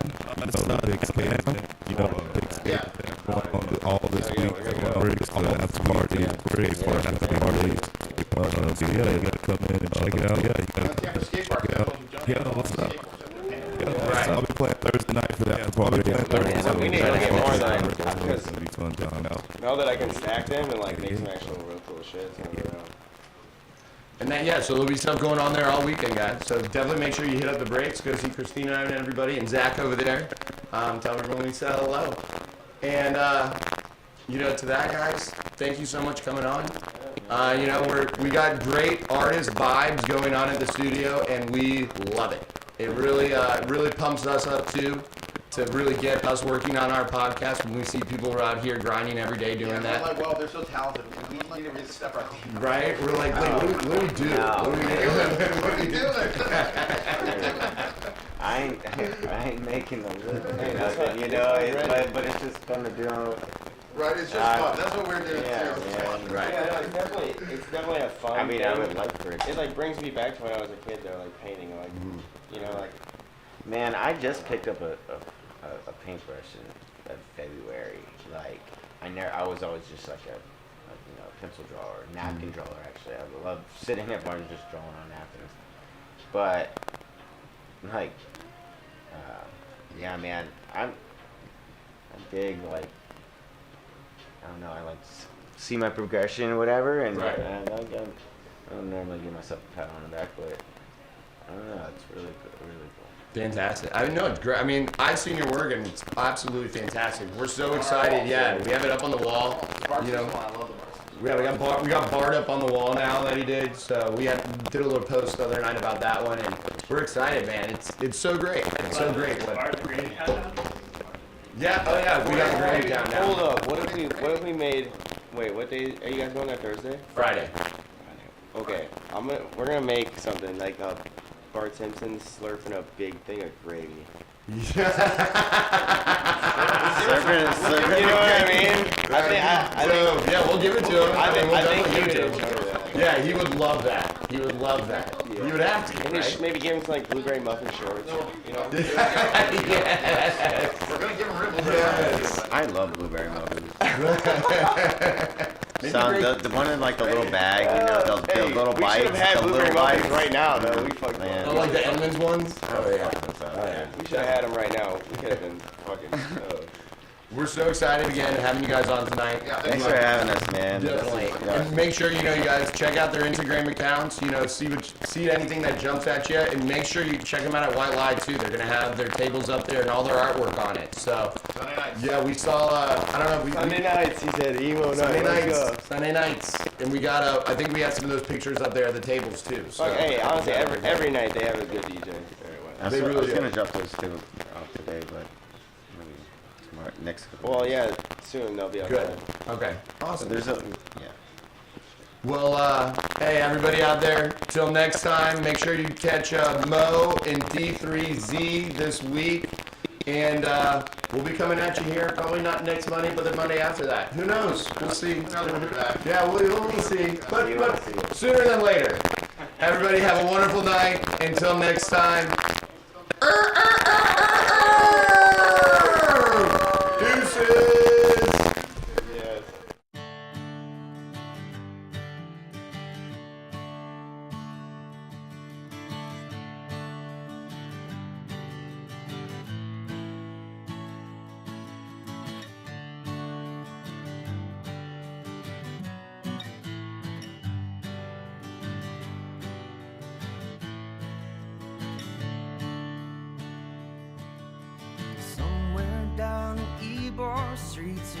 Big scam. Big scam. Going on all this week. Bricks, after party. Bricks for after party. So yeah, you gotta come in and check it out. Yeah, you gotta check it out. Yeah, what's up? Yeah, I'll be playing Thursday night for that party. We need to get more than It's gonna be fun time out. now that I can stack them and make some actual real cool shit. It's gonna be around. And then, so there'll be stuff going on there all weekend, guys. So definitely make sure you hit up the Breaks. Go see Christina and everybody, and Zach over there. Tell everyone we said hello. And, to that, guys, thank you so much for coming on. We got great artist vibes going on at the studio, and we love it. It really pumps us up, too, to really get us working on our podcast when we see people who are out here grinding every day doing that. We're like, well, they're so talented. We need to really step our game up. Right? We're like, wait, what do we do? No. What do we do? What are you doing? I ain't making the living, but it's just fun to do. Right, it's just fun. That's what we're doing too. It's fun. Right. Yeah, no, it's definitely a fun. I mean, I thing. would like for it. It brings me back to when I was a kid though, painting, Man, I just picked up a paintbrush in February. I was always just like a pencil drawer, napkin drawer. Actually, I love sitting at bars and just drawing on napkins. But man, I'm big. I don't know. I like to see my progression or whatever, and Right. I don't normally give myself a pat on the back, but I don't know. It's really good, really cool. Fantastic. I know it's great. I mean, I've seen your work and it's absolutely fantastic. We're so excited. Yeah, we have it up on the wall. I love the Barstool. We got Bart up on the wall now that he did. So we did a little post the other night about that one, and we're excited, man. It's so great. It's so great. Yeah. Oh yeah. We got the grade down now. Hold up. What if we made? Wait, what day are you guys going that Thursday? Friday. Okay, we're gonna make something like Bart Simpson slurping a big thing of gravy. You know what I mean? I think, yeah, we'll give it to him. I think give it to him. enjoy that. Yeah, he would love that. He would love that. Yeah. You would have to, And right? maybe give him some blueberry muffin shorts. Yes. We're gonna give them ribs. Yes. I love blueberry muffins. Maybe So great- the one in the little bag, the little We bites. should have had the blueberry little muffins bites. right now, though. We fucked Man. Oh, up. like the Edmonds ones? Oh yeah. Yeah. We should have had them right now. We could have been fucking. we're so excited again having you guys on tonight. Yeah, Thanks for having us, man. Definitely. Yeah. And make sure you guys check out their Instagram accounts. See anything that jumps at you, and make sure you check them out at White Lie too. They're gonna have their tables up there and all their artwork on it. So Sunday nights. yeah, we saw. I don't know. Sunday nights, he said emo Sunday night. Let's go. nights. Sunday nights, and we got. I think we had some of those pictures up there at the tables too. So. Fuck, hey, honestly, every night they have a good DJ. I They was really gonna do. drop those tables off today, but maybe tomorrow, next couple. Well, days. yeah, soon they'll be up Good. there. Okay. So Awesome. there's a yeah. Well, hey, everybody out there, till next time, make sure you catch Mo and D3Z this week. And we'll be coming at you here, probably not next Monday, but the Monday after that. Who knows? We'll see. Yeah, we'll see. But sooner than later. Everybody have a wonderful night. Until next time. Deuces! Yes. Somewhere down YBor streets